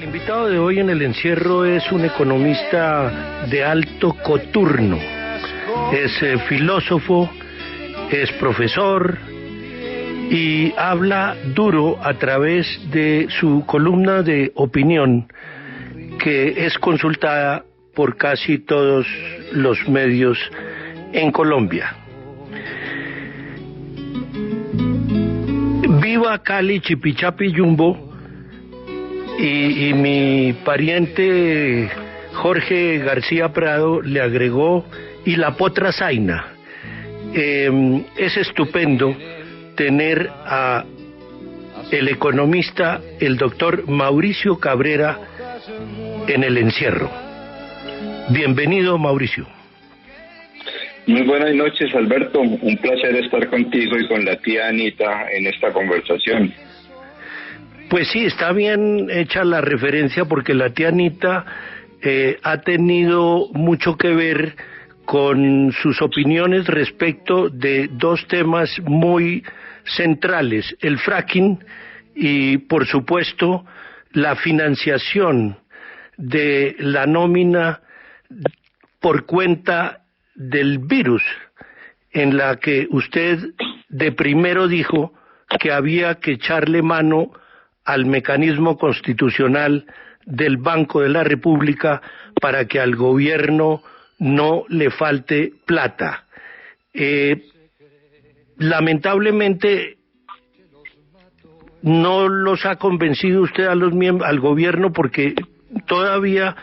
El invitado de hoy en el encierro es un economista de alto coturno. Es filósofo, es profesor y habla duro a través de su columna de opinión, que es consultada por casi todos los medios en Colombia. Viva Cali, Chipichapi, Jumbo. Y mi pariente Jorge García Prado le agregó y la potra zaina. Es estupendo tener a el economista, el doctor Mauricio Cabrera, en el encierro. Bienvenido, Mauricio. Muy buenas noches, Alberto. Un placer estar contigo y con la tía Anita en esta conversación. Pues sí, está bien hecha la referencia porque la tía Anita ha tenido mucho que ver con sus opiniones respecto de dos temas muy centrales, el fracking y, por supuesto, la financiación de la nómina por cuenta del virus, en la que usted de primero dijo que había que echarle mano al mecanismo constitucional del Banco de la República para que al gobierno no le falte plata. Lamentablemente no los ha convencido usted a los al gobierno porque todavía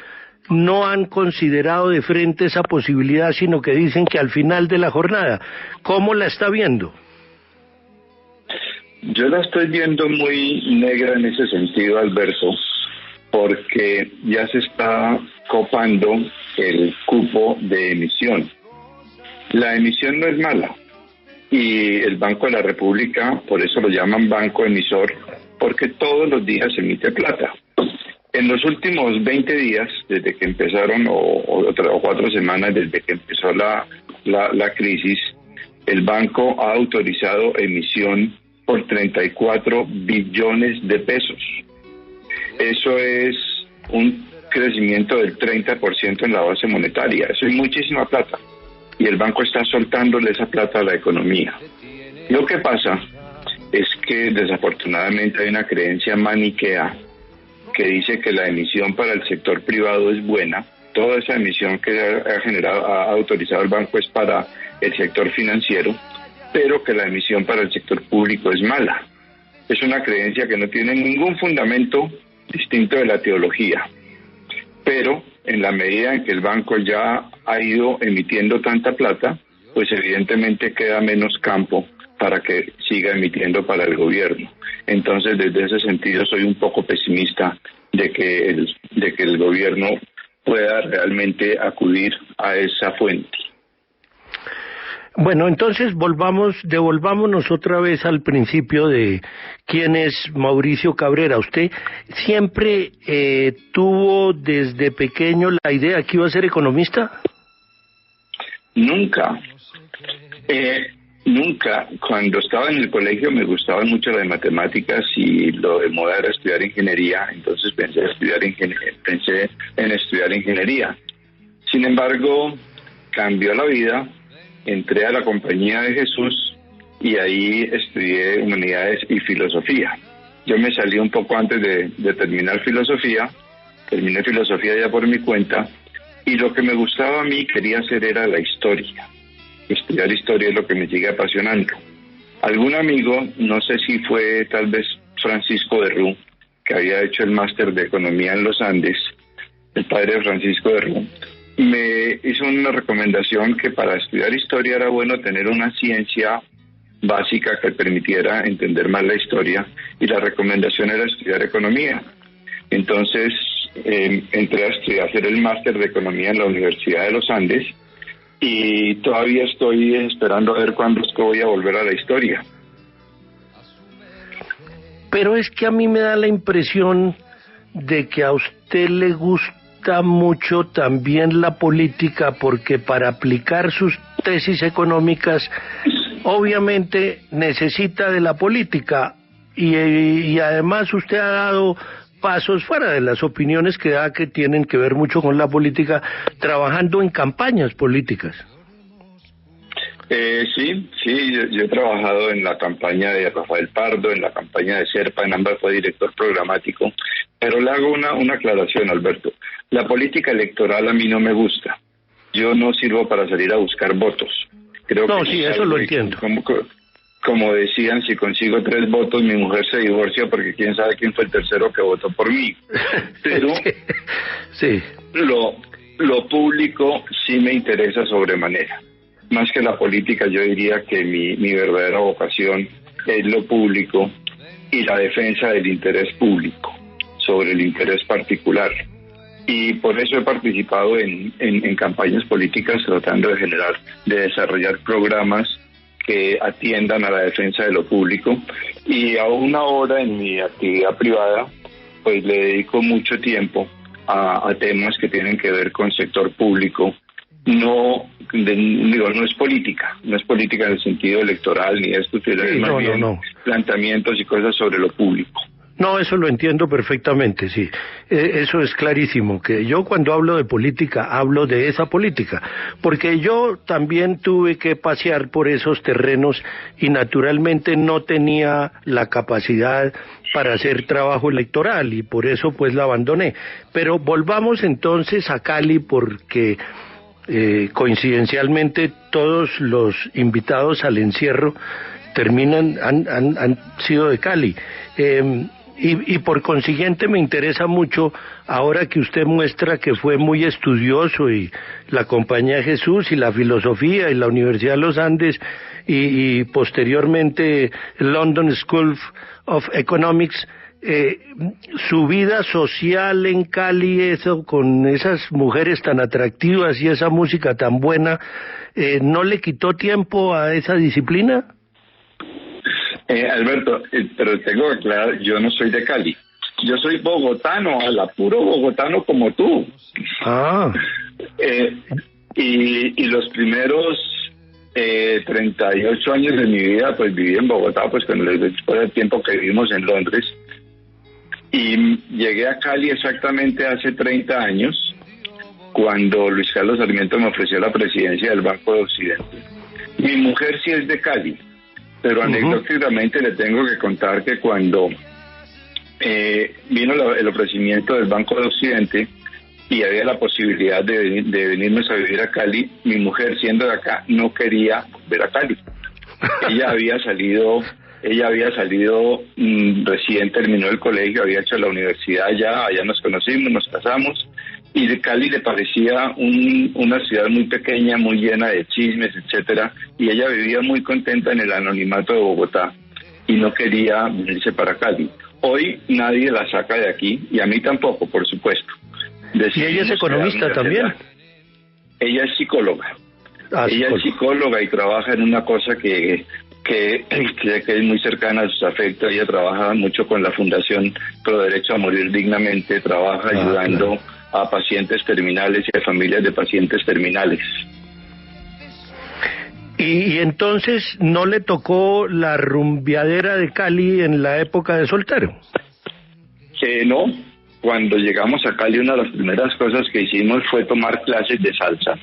no han considerado de frente esa posibilidad, sino que dicen que al final de la jornada. ¿Cómo la está viendo? Yo la estoy viendo muy negra en ese sentido, Alberto, porque ya se está copando el cupo de emisión. La emisión no es mala y el Banco de la República, por eso lo llaman banco emisor, porque todos los días emite plata. En los últimos 20 días, desde que empezaron, o 4 semanas desde que empezó la crisis, el banco ha autorizado emisión por 34 billones de pesos. Eso es un crecimiento del 30% en la base monetaria. Eso es muchísima plata. Y el banco está soltándole esa plata a la economía. Lo que pasa es que desafortunadamente hay una creencia maniquea que dice que la emisión para el sector privado es buena. Toda esa emisión que ha autorizado el banco es para el sector financiero, pero que la emisión para el sector público es mala. Es una creencia que no tiene ningún fundamento distinto de la teología. Pero en la medida en que el banco ya ha ido emitiendo tanta plata, pues evidentemente queda menos campo para que siga emitiendo para el gobierno. Entonces, desde ese sentido, soy un poco pesimista de que el gobierno pueda realmente acudir a esa fuente. Bueno, entonces devolvámonos otra vez al principio de quién es Mauricio Cabrera. ¿Usted siempre tuvo desde pequeño la idea que iba a ser economista? Nunca. Nunca. Cuando estaba en el colegio me gustaban mucho las matemáticas y lo de moda era estudiar ingeniería, entonces pensé en estudiar ingeniería. Sin embargo, cambió la vida. Entré a la Compañía de Jesús y ahí estudié humanidades y filosofía. Yo me salí un poco antes de terminar filosofía, terminé filosofía ya por mi cuenta, y lo que me gustaba a mí, quería hacer era la historia. Estudiar historia es lo que me sigue apasionando. Algún amigo, no sé si fue tal vez Francisco de Rú, que había hecho el máster de economía en los Andes, el padre de Francisco de Rú, me hizo una recomendación que para estudiar historia era bueno tener una ciencia básica que permitiera entender más la historia, y la recomendación era estudiar economía. Entonces entré a hacer el máster de economía en la Universidad de los Andes y todavía estoy esperando a ver cuándo es que voy a volver a la historia. Pero es que a mí me da la impresión de que a usted le gusta mucho también la política, porque para aplicar sus tesis económicas obviamente necesita de la política y además usted ha dado pasos fuera de las opiniones que da, que tienen que ver mucho con la política, trabajando en campañas políticas. Sí, yo he trabajado en la campaña de Rafael Pardo, en la campaña de Serpa, en ambas fue director programático, pero le hago una aclaración, Alberto. La política electoral a mí no me gusta. Yo no sirvo para salir a buscar votos. Creo no, que sí, eso lo entiendo. Como decían, si consigo 3 votos, mi mujer se divorcia porque quién sabe quién fue el tercero que votó por mí. Pero sí. Lo público sí me interesa sobremanera. Más que la política, yo diría que mi verdadera vocación es lo público y la defensa del interés público sobre el interés particular. Y por eso he participado en campañas políticas tratando de desarrollar programas que atiendan a la defensa de lo público. Y aún ahora en mi actividad privada, pues le dedico mucho tiempo a temas que tienen que ver con sector público. No es política, no es política en el sentido electoral ni esto, sino es más bien planteamientos y cosas sobre lo público. No, eso lo entiendo perfectamente, sí. Eso es clarísimo, que yo cuando hablo de política, hablo de esa política, porque yo también tuve que pasear por esos terrenos y naturalmente no tenía la capacidad para hacer trabajo electoral y por eso pues la abandoné. Pero volvamos entonces a Cali, porque coincidencialmente todos los invitados al encierro han sido de Cali. Y por consiguiente me interesa mucho, ahora que usted muestra que fue muy estudioso, y la Compañía de Jesús y la filosofía y la Universidad de los Andes y posteriormente London School of Economics, su vida social en Cali, eso con esas mujeres tan atractivas y esa música tan buena, ¿no le quitó tiempo a esa disciplina? Alberto, pero tengo que aclarar, yo no soy de Cali. Yo soy bogotano, puro bogotano como tú. Ah. Y los primeros 38 años de mi vida, pues viví en Bogotá, pues después del tiempo que vivimos en Londres. Y llegué a Cali exactamente hace 30 años, cuando Luis Carlos Sarmiento me ofreció la presidencia del Banco de Occidente. Mi mujer sí es de Cali, pero anecdóticamente le tengo que contar que cuando vino el ofrecimiento del Banco de Occidente y había la posibilidad de venirnos a vivir a Cali, mi mujer, siendo de acá, no quería volver a Cali. Ella había salido recién terminó el colegio, había hecho la universidad allá nos conocimos, nos casamos, y de Cali le parecía una ciudad muy pequeña, muy llena de chismes, etcétera, y ella vivía muy contenta en el anonimato de Bogotá y no quería venirse para Cali. Hoy nadie la saca de aquí, y a mí tampoco, por supuesto. ¿Y ella es economista también? Ella es psicóloga. Ella es psicóloga y trabaja en una cosa que es muy cercana a sus afectos. Ella trabaja mucho con la Fundación Pro Derecho a Morir Dignamente, trabaja ayudando a pacientes terminales y a familias de pacientes terminales. ¿Y entonces no le tocó la rumbeadera de Cali en la época de soltero? No, cuando llegamos a Cali una de las primeras cosas que hicimos fue tomar clases de salsa.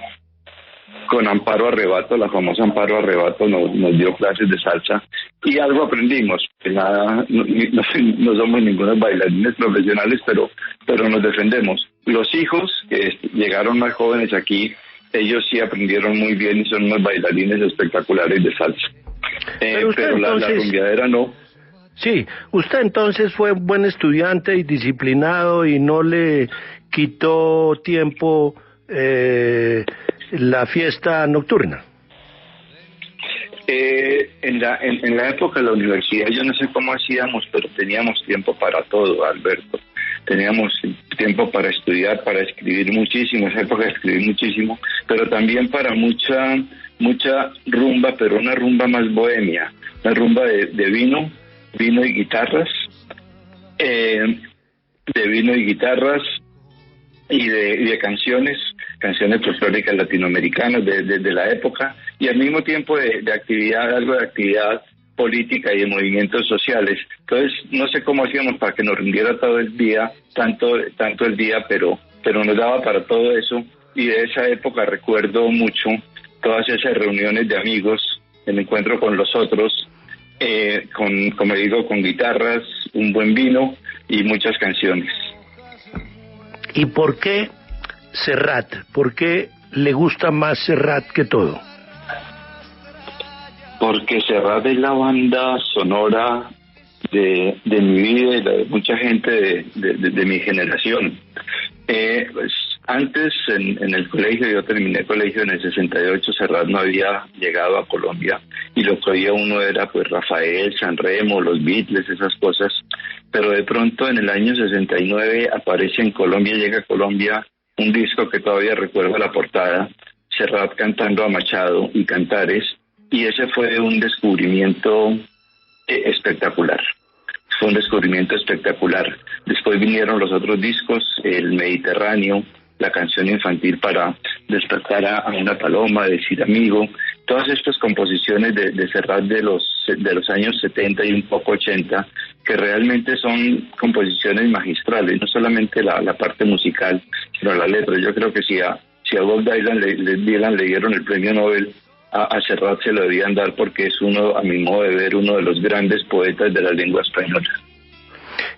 Con Amparo Arrebato, la famosa Amparo Arrebato nos dio clases de salsa y algo aprendimos. Que nada, no somos ningunos bailarines profesionales, pero nos defendemos. Los hijos que llegaron más jóvenes aquí, ellos sí aprendieron muy bien y son unos bailarines espectaculares de salsa. Pero entonces, la rumbeadera no. Sí, usted entonces fue buen estudiante y disciplinado y no le quitó tiempo la fiesta nocturna. En la época de la universidad yo no sé cómo hacíamos, pero teníamos tiempo para todo, Alberto. Teníamos tiempo para estudiar, para escribir muchísimo, esa época escribí muchísimo, pero también para mucha rumba, pero una rumba más bohemia, una rumba de vino y guitarras, y de canciones folclóricas latinoamericanas de la época, y al mismo tiempo de actividad, algo de actividad política y de movimientos sociales. Entonces, no sé cómo hacíamos para que nos rindiera todo el día, tanto el día, pero nos daba para todo eso. Y de esa época recuerdo mucho todas esas reuniones de amigos, el encuentro con los otros, como digo, con guitarras, un buen vino y muchas canciones. ¿Y por qué Serrat? ¿Por qué le gusta más Serrat que todo? Porque Serrat es la banda sonora de mi vida y la de mucha gente de mi generación. Pues antes en el colegio, yo terminé el colegio en el 68, Serrat no había llegado a Colombia y lo que oía uno era pues Rafael, Sanremo, los Beatles, esas cosas, pero de pronto en el año 69 aparece en Colombia, llega a Colombia un disco que todavía recuerdo la portada, Serrat cantando a Machado y Cantares, y ese fue un descubrimiento espectacular. Fue un descubrimiento espectacular. Después vinieron los otros discos, El Mediterráneo, la canción infantil para despertar a una paloma, Decir amigo, todas estas composiciones de Serrat de los años 70 y un poco 80, que realmente son composiciones magistrales, no solamente la parte musical, sino la letra. Yo creo que si a Bob Dylan le dieron el premio Nobel, a Serrat se lo debían dar porque es uno, a mi modo de ver, uno de los grandes poetas de la lengua española.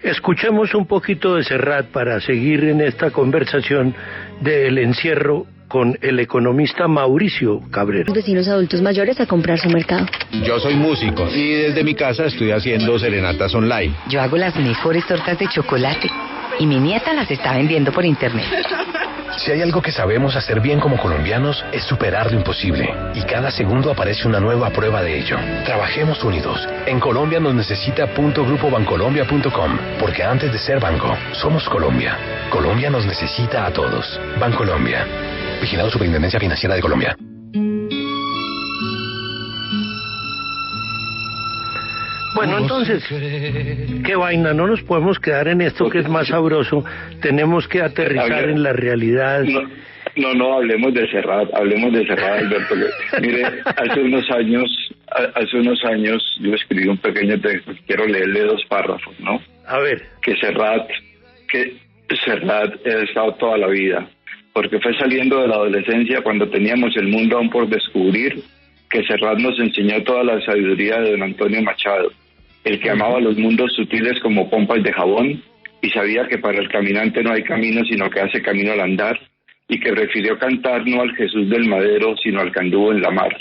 Escuchemos un poquito de Serrat para seguir en esta conversación del encierro con el economista Mauricio Cabrera. Vecinos adultos mayores a comprar su mercado. Yo soy músico y desde mi casa estoy haciendo serenatas online. Yo hago las mejores tortas de chocolate y mi nieta las está vendiendo por internet. Si hay algo que sabemos hacer bien como colombianos, es superar lo imposible. Y cada segundo aparece una nueva prueba de ello. Trabajemos unidos. En Colombia nos necesita .grupobancolombia.com. Porque antes de ser banco, somos Colombia. Colombia nos necesita a todos. Bancolombia. Vigilado Superintendencia Financiera de Colombia. Bueno, entonces, qué vaina, no nos podemos quedar en esto que es más sabroso, tenemos que aterrizar en la realidad. No, hablemos de Serrat, Alberto. Mire, hace unos años yo escribí un pequeño texto, quiero leerle 2 párrafos, ¿no? A ver. Que Serrat ha estado toda la vida, porque fue saliendo de la adolescencia cuando teníamos el mundo aún por descubrir, que Serrat nos enseñó toda la sabiduría de don Antonio Machado, el que amaba los mundos sutiles como pompas de jabón y sabía que para el caminante no hay camino sino que hace camino al andar, y que prefirió cantar no al Jesús del Madero sino al Candúo en la mar.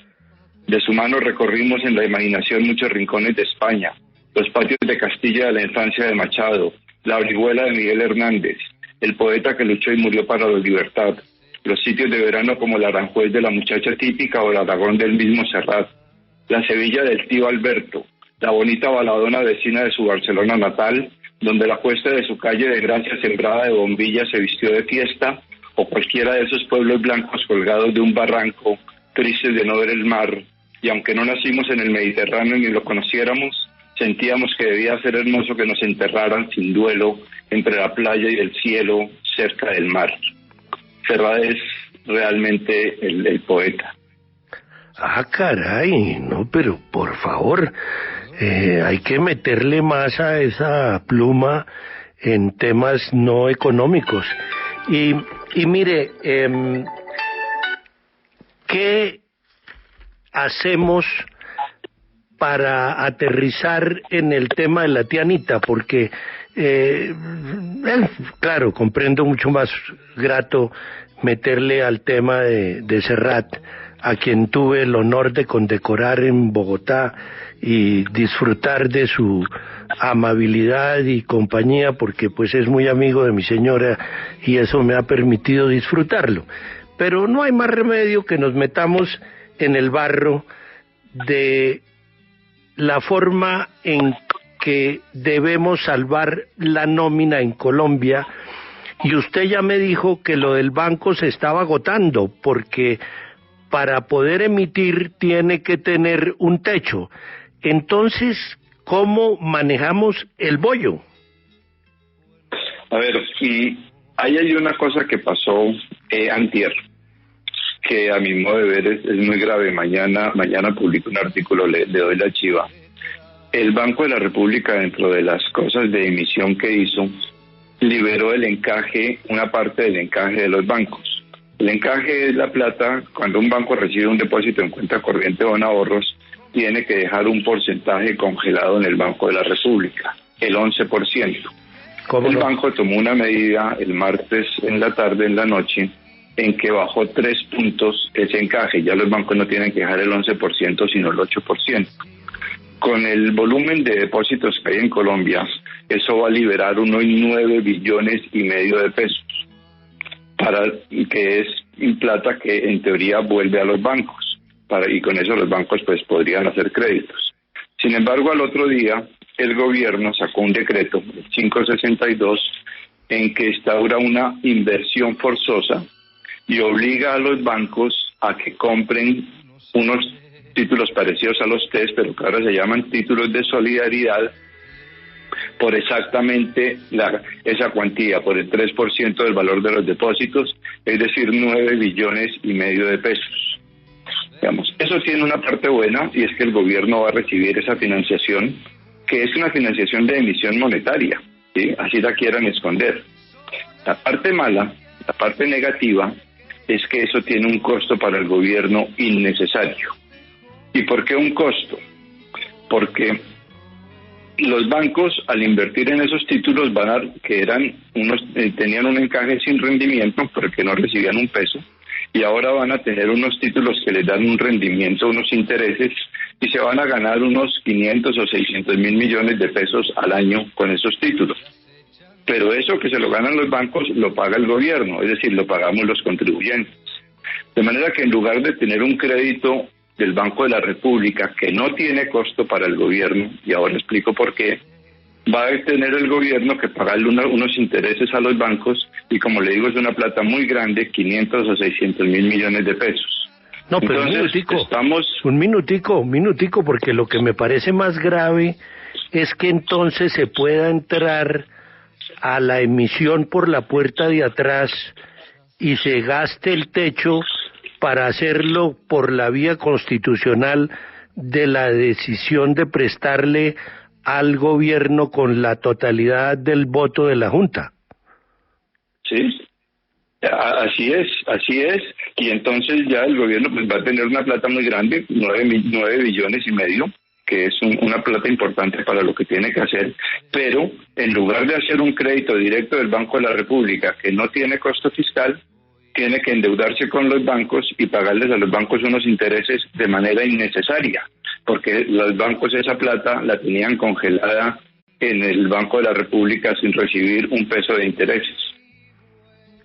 De su mano recorrimos en la imaginación muchos rincones de España, los patios de Castilla de la infancia de Machado, la Orihuela de Miguel Hernández, el poeta que luchó y murió para la libertad, los sitios de verano como el Aranjuez de la muchacha típica o el Aragón del mismo Serrat, la Sevilla del tío Alberto, la bonita baladona vecina de su Barcelona natal, donde la cuesta de su calle de Gracia sembrada de bombillas se vistió de fiesta, o cualquiera de esos pueblos blancos colgados de un barranco, tristes de no ver el mar, y aunque no nacimos en el Mediterráneo ni lo conociéramos, sentíamos que debía ser hermoso que nos enterraran sin duelo entre la playa y el cielo, cerca del mar. Serrat es realmente el poeta. Ah, caray, no, pero por favor, hay que meterle más a esa pluma en temas no económicos. Y mire, ¿qué hacemos para aterrizar en el tema de la tía Anita? Porque, claro, comprendo mucho más grato meterle al tema de Serrat, a quien tuve el honor de condecorar en Bogotá y disfrutar de su amabilidad y compañía, porque pues es muy amigo de mi señora y eso me ha permitido disfrutarlo. Pero no hay más remedio que nos metamos en el barro de la forma en que debemos salvar la nómina en Colombia, y usted ya me dijo que lo del banco se estaba agotando, porque para poder emitir tiene que tener un techo. Entonces, ¿cómo manejamos el bollo? A ver, y ahí hay una cosa que pasó antier, que a mi modo de ver es muy grave. Mañana publico un artículo, le doy la chiva. el Banco de la República, dentro de las cosas de emisión que hizo, liberó el encaje, una parte del encaje de los bancos. El encaje es la plata. Cuando un banco recibe un depósito en cuenta corriente o en ahorros, tiene que dejar un porcentaje congelado en el Banco de la República, el 11%. El banco tomó una medida el martes en la tarde, en la noche, en que bajó 3 puntos ese encaje. Ya los bancos no tienen que dejar el 11%, sino el 8%. Con el volumen de depósitos que hay en Colombia, eso va a liberar unos 9 billones y medio de pesos, que es plata que en teoría vuelve a los bancos, y con eso los bancos pues podrían hacer créditos. Sin embargo, al otro día, el gobierno sacó un decreto, el 562, en que instaura una inversión forzosa y obliga a los bancos a que compren unos títulos parecidos a los TES, pero que ahora se llaman títulos de solidaridad, por exactamente esa cuantía, por el 3% del valor de los depósitos, es decir, 9 billones y medio de pesos. Digamos, eso tiene una parte buena, y es que el gobierno va a recibir esa financiación, que es una financiación de emisión monetaria, ¿sí? Así la quieran esconder. La parte mala, la parte negativa, es que eso tiene un costo para el gobierno innecesario. ¿Y por qué un costo? Porque los bancos, al invertir en esos títulos, tenían un encaje sin rendimiento porque no recibían un peso, y ahora van a tener unos títulos que les dan un rendimiento, unos intereses, y se van a ganar unos 500 o 600 mil millones de pesos al año con esos títulos. Pero eso que se lo ganan los bancos lo paga el gobierno, es decir, lo pagamos los contribuyentes. De manera que en lugar de tener un crédito del Banco de la República que no tiene costo para el gobierno, y ahora explico por qué, va a tener el gobierno que pagarle unos intereses a los bancos, y como le digo, es una plata muy grande, 500 o 600 mil millones de pesos. No, pero entonces, un minutico, porque lo que me parece más grave es que entonces se pueda entrar a la emisión por la puerta de atrás y se gaste el techo para hacerlo por la vía constitucional de la decisión de prestarle al gobierno con la totalidad del voto de la Junta. Sí, así es, y entonces ya el gobierno pues va a tener una plata muy grande, 9 billones y medio, que es una plata importante para lo que tiene que hacer, pero en lugar de hacer un crédito directo del Banco de la República que no tiene costo fiscal, tiene que endeudarse con los bancos y pagarles a los bancos unos intereses de manera innecesaria, porque los bancos esa plata la tenían congelada en el Banco de la República sin recibir un peso de intereses.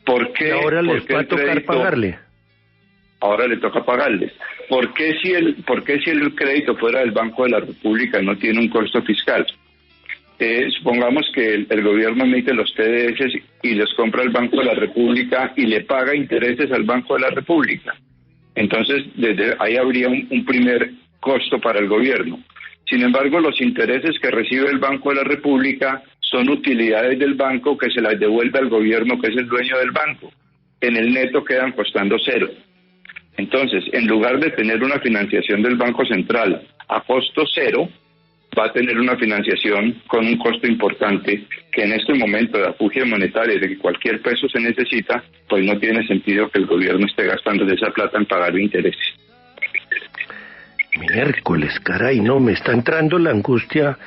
¿Por qué? ¿Y ahora les va a tocar pagarle? Ahora le toca pagarles. ¿Por qué si el crédito fuera del Banco de la República no tiene un costo fiscal? Supongamos que el gobierno emite los TDS y los compra el Banco de la República y le paga intereses al Banco de la República. Entonces, desde ahí habría un primer costo para el gobierno. Sin embargo, los intereses que recibe el Banco de la República son utilidades del banco que se las devuelve al gobierno, que es el dueño del banco. En el neto quedan costando cero. Entonces, en lugar de tener una financiación del Banco Central a costo cero, va a tener una financiación con un costo importante que en este momento de afugia monetaria, de que cualquier peso se necesita, pues no tiene sentido que el gobierno esté gastando de esa plata en pagar intereses. Miércoles, caray, no, me está entrando la angustia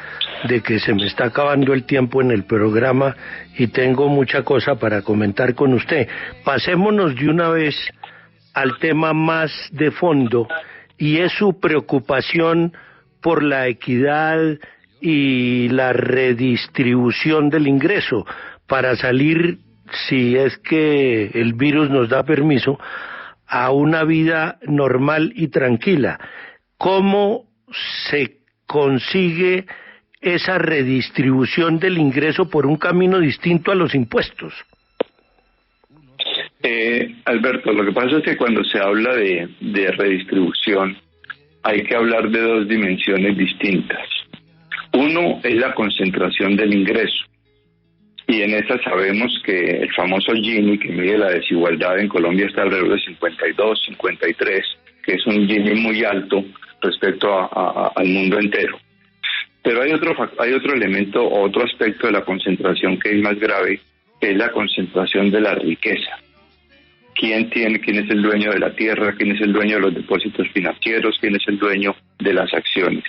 de que se me está acabando el tiempo en el programa y tengo mucha cosa para comentar con usted. Pasémonos de una vez al tema más de fondo, y es su preocupación por la equidad y la redistribución del ingreso para salir, si es que el virus nos da permiso, a una vida normal y tranquila. ¿Cómo se consigue esa redistribución del ingreso por un camino distinto a los impuestos? Alberto, lo que pasa es que cuando se habla de redistribución hay que hablar de dos dimensiones distintas. Uno es la concentración del ingreso, y en esa sabemos que el famoso Gini, que mide la desigualdad en Colombia, está alrededor de 52, 53, que es un Gini muy alto respecto al mundo entero. Pero hay otro elemento, otro aspecto de la concentración que es más grave, que es la concentración de la riqueza. ¿Quién es el dueño de la tierra? ¿Quién es el dueño de los depósitos financieros? ¿Quién es el dueño de las acciones?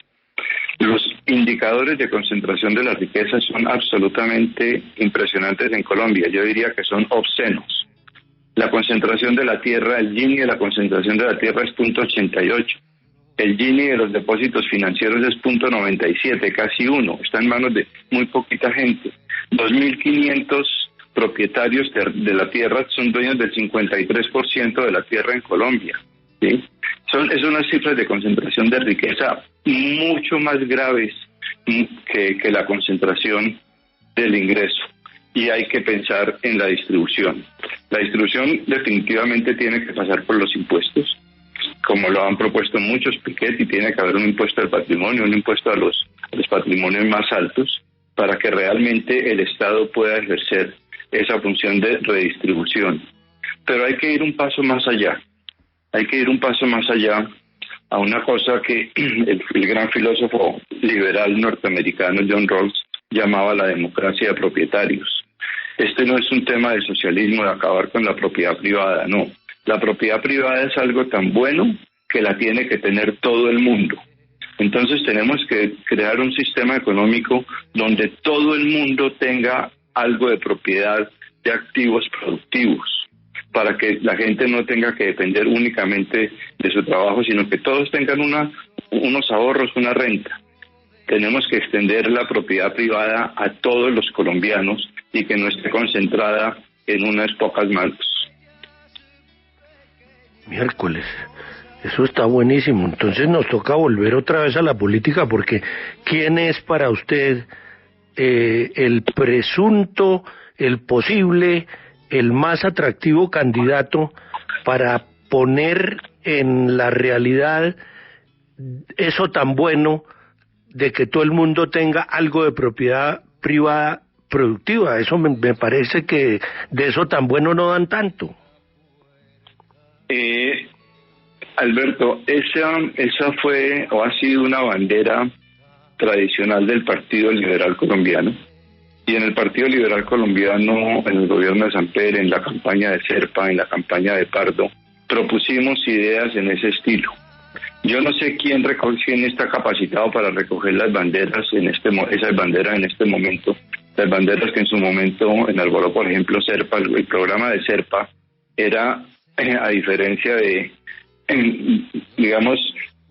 Los indicadores de concentración de la riqueza son absolutamente impresionantes en Colombia. Yo diría que son obscenos. La concentración de la tierra, el Gini de la concentración de la tierra es 0.88. El Gini de los depósitos financieros es 0.97, casi 1. Está en manos de muy poquita gente. 2.500 propietarios de la tierra son dueños del 53% de la tierra en Colombia, ¿sí? Es unas cifras de concentración de riqueza mucho más graves que la concentración del ingreso. Y hay que pensar en la distribución. La distribución definitivamente tiene que pasar por los impuestos, como lo han propuesto muchos Piketty, y tiene que haber un impuesto al patrimonio, un impuesto a los patrimonios más altos, para que realmente el Estado pueda ejercer esa función de redistribución. Pero hay que ir un paso más allá. Hay que ir un paso más allá a una cosa que el gran filósofo liberal norteamericano John Rawls llamaba la democracia de propietarios. Este no es un tema de socialismo, de acabar con la propiedad privada, no. La propiedad privada es algo tan bueno que la tiene que tener todo el mundo. Entonces tenemos que crear un sistema económico donde todo el mundo tenga algo de propiedad de activos productivos, para que la gente no tenga que depender únicamente de su trabajo, sino que todos tengan unos ahorros, una renta. Tenemos que extender la propiedad privada a todos los colombianos y que no esté concentrada en unas pocas manos. Miércoles, eso está buenísimo. Entonces nos toca volver otra vez a la política, porque ¿quién es para usted el presunto, el posible, el más atractivo candidato para poner en la realidad eso tan bueno de que todo el mundo tenga algo de propiedad privada productiva? Eso me parece que de eso tan bueno no dan tanto. Alberto, esa fue o ha sido una bandera tradicional del Partido Liberal Colombiano. Y en el Partido Liberal Colombiano, en el gobierno de Samper, en la campaña de Serpa, en la campaña de Pardo, propusimos ideas en ese estilo. Yo no sé quién está capacitado para recoger las banderas esas banderas en este momento. Las banderas que en su momento enarboló, por ejemplo, Serpa. El programa de Serpa era, a diferencia de, digamos,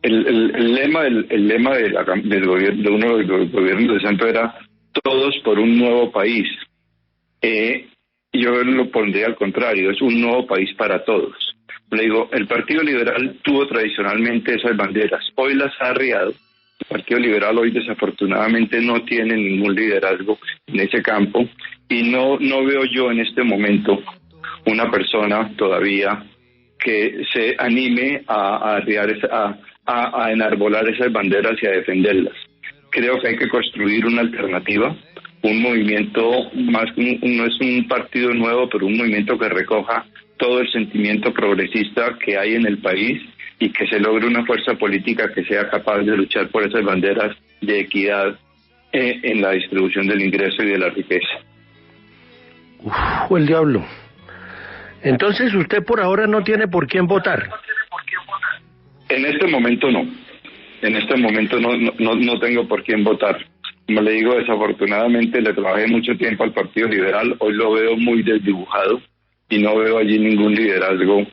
el lema del gobierno, de uno de los gobiernos de Santo, era todos por un nuevo país. Yo lo pondría al contrario, es un nuevo país para todos. Le digo, el Partido Liberal tuvo tradicionalmente esas banderas, hoy las ha arriado. El Partido Liberal hoy desafortunadamente no tiene ningún liderazgo en ese campo, y no veo yo en este momento una persona todavía que se anime a enarbolar esas banderas y a defenderlas. Creo que hay que construir una alternativa, un movimiento no es un partido nuevo, pero un movimiento que recoja todo el sentimiento progresista que hay en el país y que se logre una fuerza política que sea capaz de luchar por esas banderas de equidad en la distribución del ingreso y de la riqueza. El diablo. Entonces usted por ahora no tiene por quién votar. En este momento no. En este momento no tengo por quién votar. Como le digo, desafortunadamente le trabajé mucho tiempo al Partido Liberal, hoy lo veo muy desdibujado y no veo allí ningún liderazgo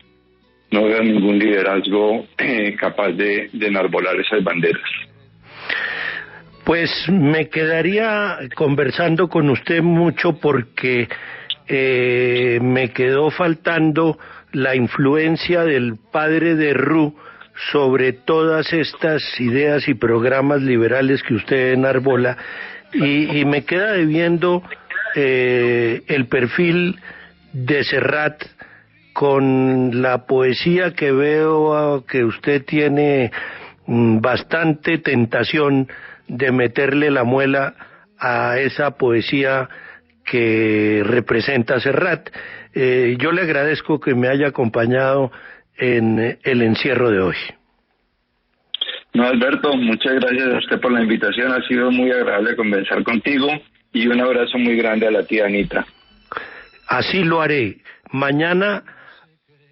capaz de enarbolar esas banderas. Pues me quedaría conversando con usted mucho, porque me quedó faltando la influencia del padre de Roux sobre todas estas ideas y programas liberales que usted enarbola, y me queda debiendo el perfil de Serrat, con la poesía que veo que usted tiene bastante tentación de meterle la muela a esa poesía que representa Serrat. Yo le agradezco que me haya acompañado en el encierro de hoy. No, Alberto, muchas gracias a usted por la invitación. Ha sido muy agradable conversar contigo y un abrazo muy grande a la tía Anita. Así lo haré. Mañana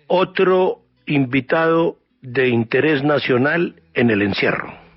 otro invitado de interés nacional en el encierro.